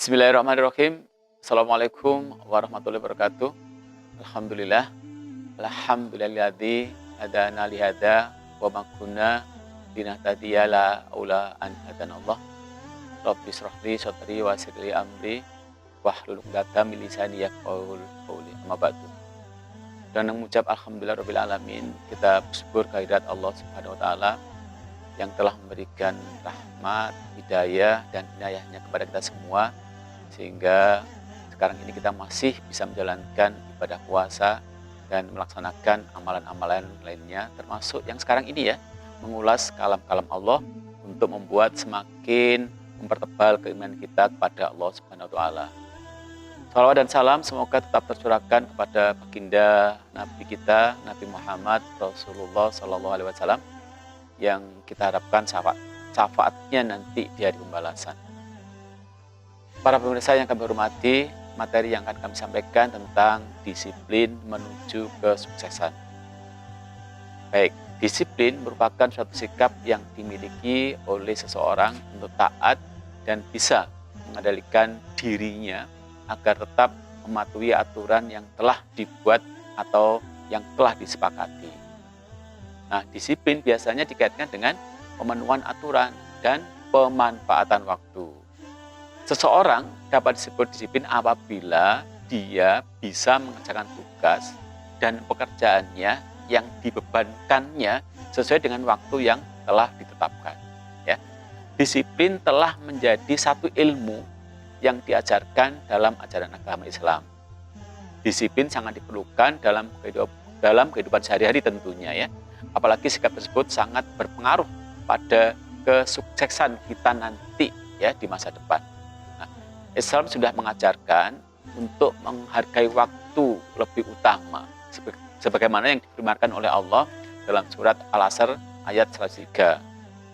Bismillahirrahmanirrahim. Assalamualaikum warahmatullahi wabarakatuh. Alhamdulillah. Alhamdulillahilladzi hadana li hadza wa ma kunna linahtadiya laula an hadanallah. Rabbi shrah li sadri wa yassir li amri wahlul 'uqdatam min lisani yafqahul qawli. Amma ba'du. Dan mengucap alhamdulillahirabbil alamin, kita bersyukur kehadirat Allah Subhanahu wa taala yang telah memberikan rahmat, hidayah dan inayahnya kepada kita semua, sehingga sekarang ini kita masih bisa menjalankan ibadah puasa dan melaksanakan amalan-amalan lainnya, termasuk yang sekarang ini ya, mengulas kalam-kalam Allah untuk membuat semakin mempertebal keimanan kita kepada Allah Subhanahu wa taala. Salawat dan salam semoga tetap tercurahkan kepada baginda Nabi kita, Nabi Muhammad Rasulullah Sallallahu Alaihi Wasallam, yang kita harapkan syafaatnya nanti di hari pembalasan. Para pemirsa yang kami hormati, materi yang akan kami sampaikan tentang disiplin menuju kesuksesan. Baik, disiplin merupakan suatu sikap yang dimiliki oleh seseorang untuk taat dan bisa mengendalikan dirinya agar tetap mematuhi aturan yang telah dibuat atau yang telah disepakati. Nah, disiplin biasanya dikaitkan dengan pemenuhan aturan dan pemanfaatan waktu. Seseorang dapat disebut disiplin apabila dia bisa mengerjakan tugas dan pekerjaannya yang dibebankannya sesuai dengan waktu yang telah ditetapkan. Ya. Disiplin telah menjadi satu ilmu yang diajarkan dalam ajaran agama Islam. Disiplin sangat diperlukan dalam kehidupan sehari-hari tentunya ya. Apalagi sikap tersebut sangat berpengaruh pada kesuksesan kita nanti ya di masa depan. Nah, Islam sudah mengajarkan untuk menghargai waktu lebih utama, sebagaimana yang difirmankan oleh Allah dalam surat Al-Asr ayat 103. Saya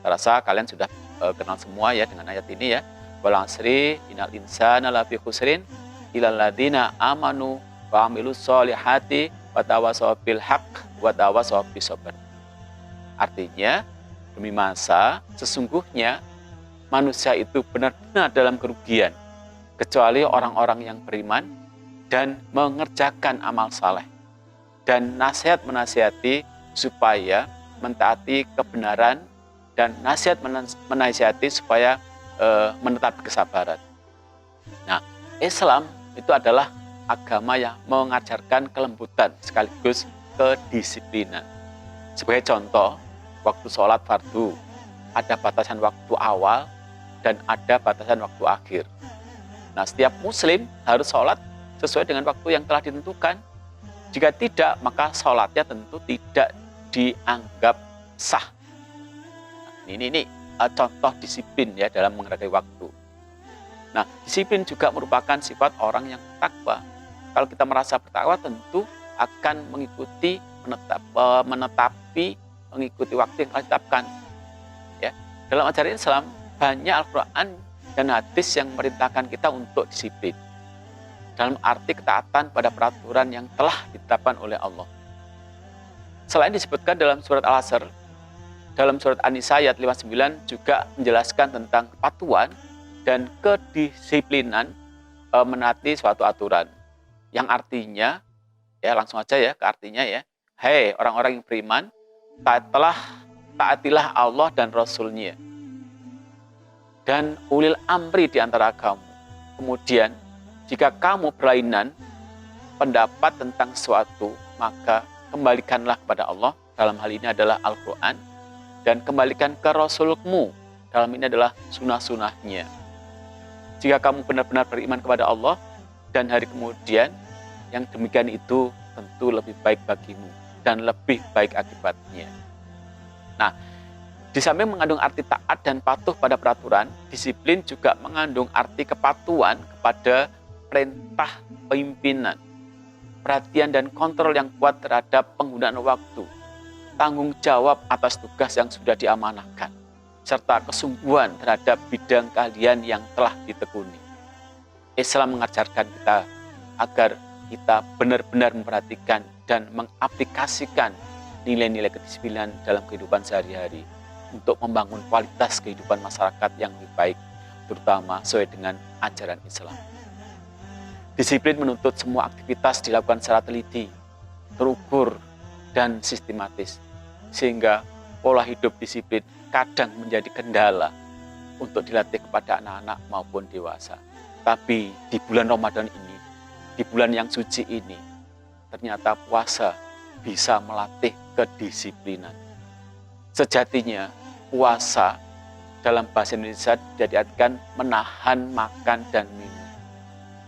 rasa kalian sudah kenal semua ya dengan ayat ini ya. Wal 'asri innal insana lafi khusrin illal ladzina amanu wa 'amilus sholihati wa tawassaw bil haqq wa tawassaw bis sabr. Artinya, demi masa, sesungguhnya manusia itu benar-benar dalam kerugian, kecuali orang-orang yang beriman dan mengerjakan amal saleh, dan nasihat menasihati supaya mentaati kebenaran, dan nasihat menasihati supaya menetapi kesabaran. Nah, Islam itu adalah agama yang mengajarkan kelembutan sekaligus kedisiplinan. Sebagai contoh, waktu sholat fardu, ada batasan waktu awal dan ada batasan waktu akhir. Nah, setiap muslim harus sholat sesuai dengan waktu yang telah ditentukan. Jika tidak, maka sholatnya tentu tidak dianggap sah. Nah, ini contoh disiplin ya dalam menghargai waktu. Nah, disiplin juga merupakan sifat orang yang takwa. Kalau kita merasa bertakwa, tentu akan mengikuti mengikuti waktu yang telah ditetapkan. Ya. Dalam ajaran Islam, banyak Al-Quran dan hadis yang memerintahkan kita untuk disiplin. Dalam arti ketaatan pada peraturan yang telah ditetapkan oleh Allah. Selain disebutkan dalam surat Al-Asr, dalam surat An-Nisa ayat 59 juga menjelaskan tentang kepatuhan dan kedisiplinan menaati suatu aturan. Yang artinya, ya langsung aja ya ke artinya ya. Hei orang-orang yang beriman, taatilah Allah dan Rasul-Nya dan ulil amri di antara kamu. Kemudian, jika kamu berlainan pendapat tentang sesuatu, maka kembalikanlah kepada Allah. Dalam hal ini adalah Al-Quran. Dan kembalikan ke Rasulmu. Dalam ini adalah sunnah-sunnahnya. Jika kamu benar-benar beriman kepada Allah dan hari kemudian, yang demikian itu tentu lebih baik bagimu dan lebih baik akibatnya. Nah, di samping mengandung arti taat dan patuh pada peraturan, disiplin juga mengandung arti kepatuhan kepada perintah pimpinan, perhatian dan kontrol yang kuat terhadap penggunaan waktu, tanggung jawab atas tugas yang sudah diamanahkan, serta kesungguhan terhadap bidang keahlian yang telah ditekuni. Islam mengajarkan kita agar kita benar-benar memperhatikan dan mengaplikasikan nilai-nilai kedisiplinan dalam kehidupan sehari-hari untuk membangun kualitas kehidupan masyarakat yang lebih baik, terutama sesuai dengan ajaran Islam. Disiplin menuntut semua aktivitas dilakukan secara teliti, terukur, dan sistematis, sehingga pola hidup disiplin kadang menjadi kendala untuk dilatih kepada anak-anak maupun dewasa. Tapi di bulan Ramadan ini, di bulan yang suci ini, ternyata puasa bisa melatih kedisiplinan. Sejatinya, puasa dalam bahasa Indonesia diartikan menahan makan dan minum.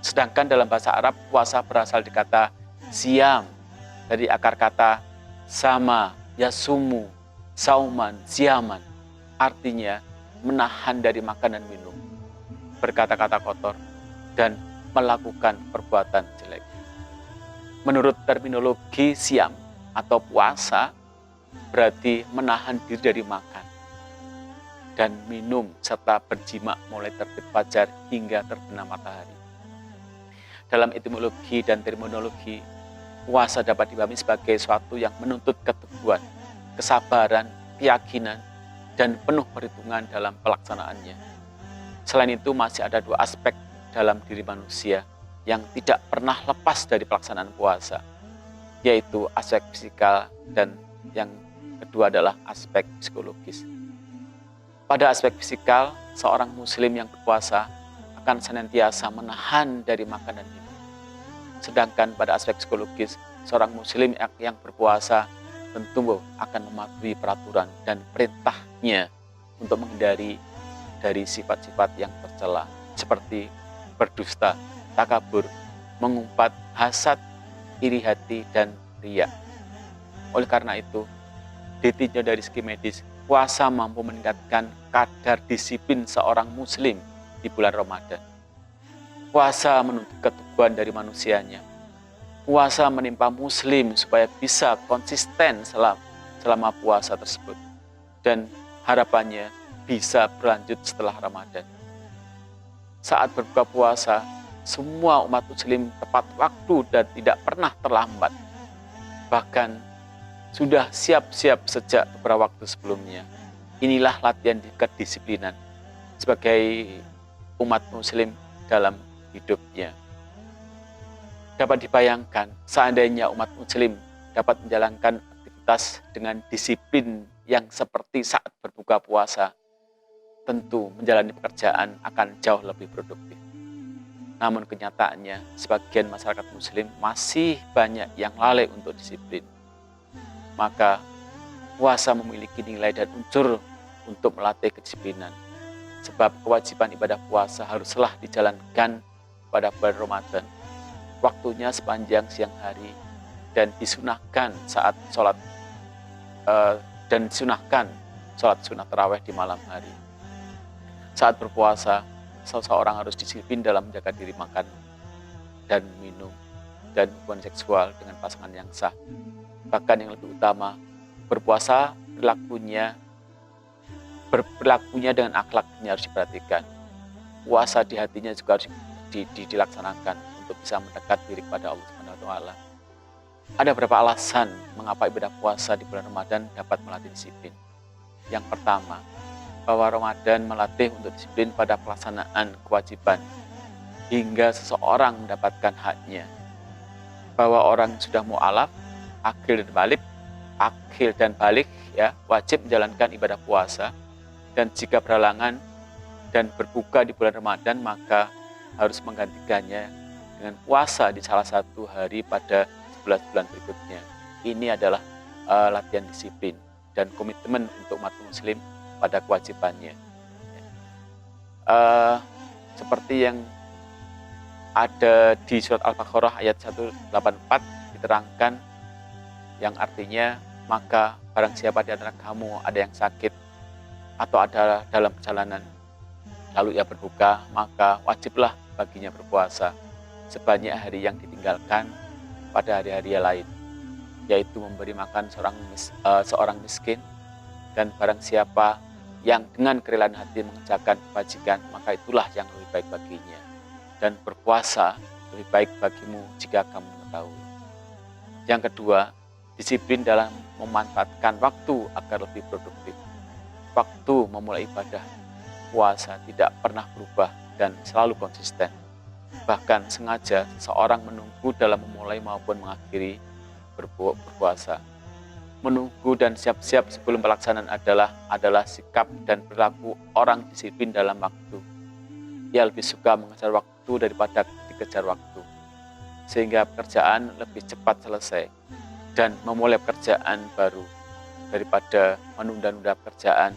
Sedangkan dalam bahasa Arab, puasa berasal dari kata siam, dari akar kata sama, yasumu, sauman, siaman. Artinya menahan dari makan dan minum, berkata-kata kotor, dan melakukan perbuatan jelek. Menurut terminologi siam atau puasa, berarti menahan diri dari makan dan minum serta berjima mulai terbit fajar hingga terbenam matahari. Dalam etimologi dan terminologi, puasa dapat dipahami sebagai suatu yang menuntut keteguhan, kesabaran, keyakinan, dan penuh perhitungan dalam pelaksanaannya. Selain itu, masih ada dua aspek dalam diri manusia yang tidak pernah lepas dari pelaksanaan puasa, yaitu aspek fisikal dan yang kedua adalah aspek psikologis. Pada aspek fisikal, seorang muslim yang berpuasa akan senantiasa menahan dari makan dan minum. Sedangkan pada aspek psikologis, seorang muslim yang berpuasa tentu akan mematuhi peraturan dan perintahnya untuk menghindari dari sifat-sifat yang tercela seperti berdusta, takabur, mengumpat, hasad, iri hati, dan riya. Oleh karena itu, ditinjau dari segi medis, puasa mampu meningkatkan kadar disiplin seorang muslim di bulan Ramadan. Puasa menuntut keteguhan dari manusianya. Puasa menimpa muslim supaya bisa konsisten selama puasa tersebut. Dan harapannya bisa berlanjut setelah Ramadan. Saat berbuka puasa, semua umat muslim tepat waktu dan tidak pernah terlambat. Bahkan sudah siap-siap sejak beberapa waktu sebelumnya. Inilah latihan kedisiplinan sebagai umat muslim dalam hidupnya. Dapat dibayangkan seandainya umat muslim dapat menjalankan aktivitas dengan disiplin yang seperti saat berbuka puasa, tentu menjalani pekerjaan akan jauh lebih produktif. Namun kenyataannya, sebagian masyarakat muslim masih banyak yang lalai untuk disiplin. Maka puasa memiliki nilai dan unsur untuk melatih kedisiplinan. Sebab kewajiban ibadah puasa haruslah dijalankan pada bulan Ramadan. Waktunya sepanjang siang hari dan disunahkan saat sholat sholat sunat tarawih di malam hari. Saat berpuasa, seseorang harus disiplin dalam menjaga diri makan dan minum dan hubungan seksual dengan pasangan yang sah. Bahkan yang lebih utama, berpuasa berlakunya dengan akhlaknya harus diperhatikan. Puasa di hatinya juga harus dilaksanakan untuk bisa mendekat diri kepada Allah SWT. Ada beberapa alasan mengapa ibadah puasa di bulan Ramadan dapat melatih disiplin. Yang pertama, bahwa Ramadan melatih untuk disiplin pada pelaksanaan kewajiban hingga seseorang mendapatkan haknya. Bahwa orang sudah mu'alaf, akil dan balik ya, wajib menjalankan ibadah puasa, dan jika berhalangan dan berbuka di bulan Ramadan, maka harus menggantikannya dengan puasa di salah satu hari pada 11 bulan berikutnya. Ini adalah latihan disiplin dan komitmen untuk umat muslim pada kewajibannya. Seperti yang ada di surat Al-Baqarah ayat 184 diterangkan, yang artinya, maka barang siapa di antara kamu ada yang sakit atau ada dalam perjalanan, lalu ia berbuka, maka wajiblah baginya berpuasa sebanyak hari yang ditinggalkan pada hari-hari lain, yaitu memberi makan seorang miskin, dan barang siapa yang dengan kerelaan hati mengerjakan kebajikan, maka itulah yang lebih baik baginya, dan berpuasa lebih baik bagimu jika kamu mengetahui. Yang kedua, disiplin dalam memanfaatkan waktu agar lebih produktif. Waktu memulai ibadah puasa tidak pernah berubah dan selalu konsisten. Bahkan sengaja seseorang menunggu dalam memulai maupun mengakhiri berpuasa. Menunggu dan siap-siap sebelum pelaksanaan adalah sikap dan perilaku orang disiplin dalam waktu. Ia lebih suka mengejar waktu daripada dikejar waktu, sehingga pekerjaan lebih cepat selesai dan memulai pekerjaan baru daripada menunda-nunda pekerjaan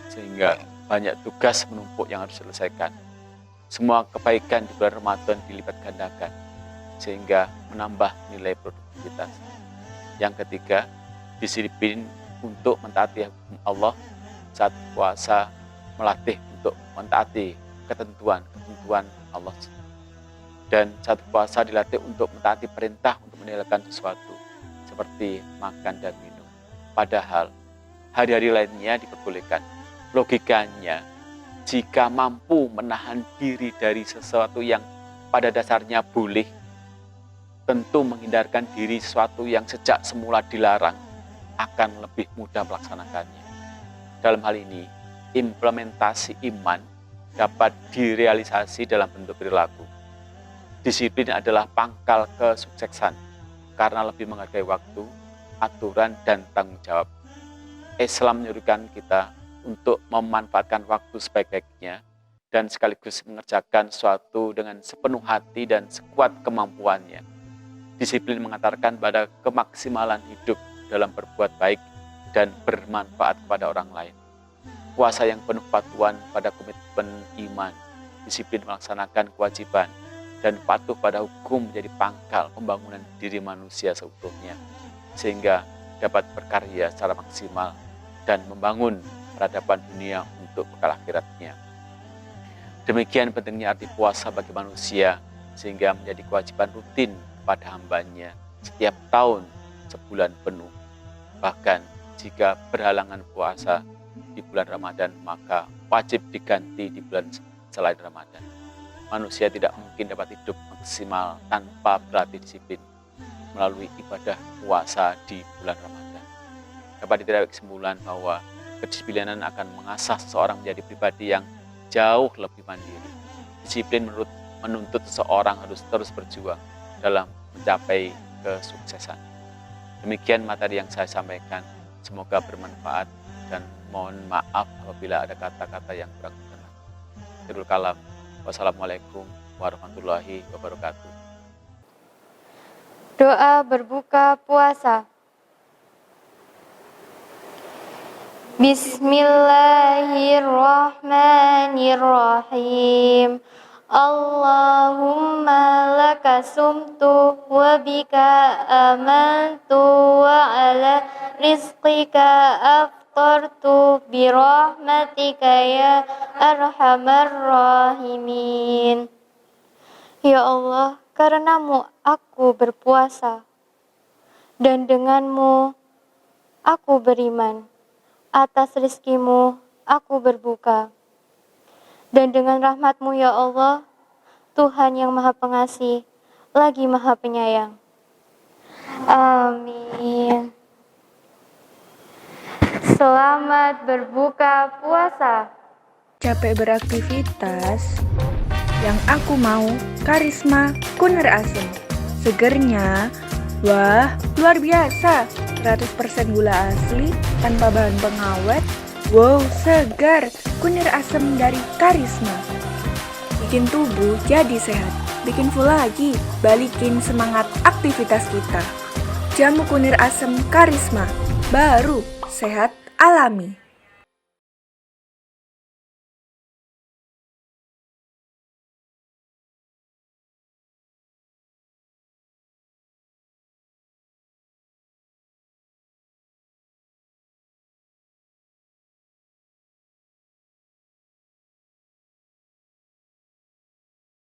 sehingga banyak tugas menumpuk yang harus diselesaikan. Semua kebaikan di bulan Ramadan dilipat gandakan sehingga menambah nilai produktivitas. Yang ketiga, disiplin untuk mentaati hukum Allah saat puasa, melatih untuk mentaati ketentuan Allah. Dan saat puasa dilatih untuk mentaati perintah untuk meninggalkan sesuatu seperti makan dan minum. Padahal hari-hari lainnya diperbolehkan. Logikanya, jika mampu menahan diri dari sesuatu yang pada dasarnya boleh, tentu menghindarkan diri sesuatu yang sejak semula dilarang akan lebih mudah melaksanakannya. Dalam hal ini, implementasi iman dapat direalisasi dalam bentuk perilaku. Disiplin adalah pangkal kesuksesan karena lebih menghargai waktu, aturan, dan tanggung jawab. Islam menyuruhkan kita untuk memanfaatkan waktu sebaik-baiknya dan sekaligus mengerjakan sesuatu dengan sepenuh hati dan sekuat kemampuannya. Disiplin mengantarkan pada kemaksimalan hidup dalam berbuat baik dan bermanfaat kepada orang lain. Puasa yang penuh patuhan pada komitmen iman, disiplin melaksanakan kewajiban, dan patuh pada hukum menjadi pangkal pembangunan diri manusia seutuhnya, sehingga dapat berkarya secara maksimal dan membangun peradaban dunia untuk bekal akhiratnya. Demikian pentingnya arti puasa bagi manusia, sehingga menjadi kewajiban rutin kepada hambanya setiap tahun sebulan penuh. Bahkan jika berhalangan puasa di bulan Ramadan, maka wajib diganti di bulan selain Ramadan. Manusia tidak mungkin dapat hidup maksimal tanpa berlatih disiplin melalui ibadah puasa di bulan Ramadan. Dapat ditarik kesimpulan bahwa kedisiplinan akan mengasah seseorang menjadi pribadi yang jauh lebih mandiri. Disiplin menuntut seseorang harus terus berjuang dalam mencapai kesuksesan. Demikian materi yang saya sampaikan. Semoga bermanfaat dan mohon maaf apabila ada kata-kata yang kurang berkenan. Akhirul kalam. Wassalamualaikum warahmatullahi wabarakatuh. Doa berbuka puasa. Bismillahirrahmanirrahim. Allahumma laka sumtu wa bika amantu wa ala rizqika aftartu birahmatika ya arhamar rahimin. Ya Allah, karenamu aku berpuasa dan denganmu aku beriman. Atas rizkimu aku berbuka. Dan dengan rahmatmu ya Allah, Tuhan yang maha pengasih, lagi maha penyayang. Amin. Selamat berbuka puasa. Capek beraktivitas, yang aku mau Karisma Kunir Asem. Segernya, wah luar biasa, 100% gula asli, tanpa bahan pengawet. Wow, segar, kunir asem dari Karisma. Bikin tubuh jadi sehat, bikin full lagi, balikin semangat aktivitas kita. Jamu kunir asem Karisma, baru, sehat, alami.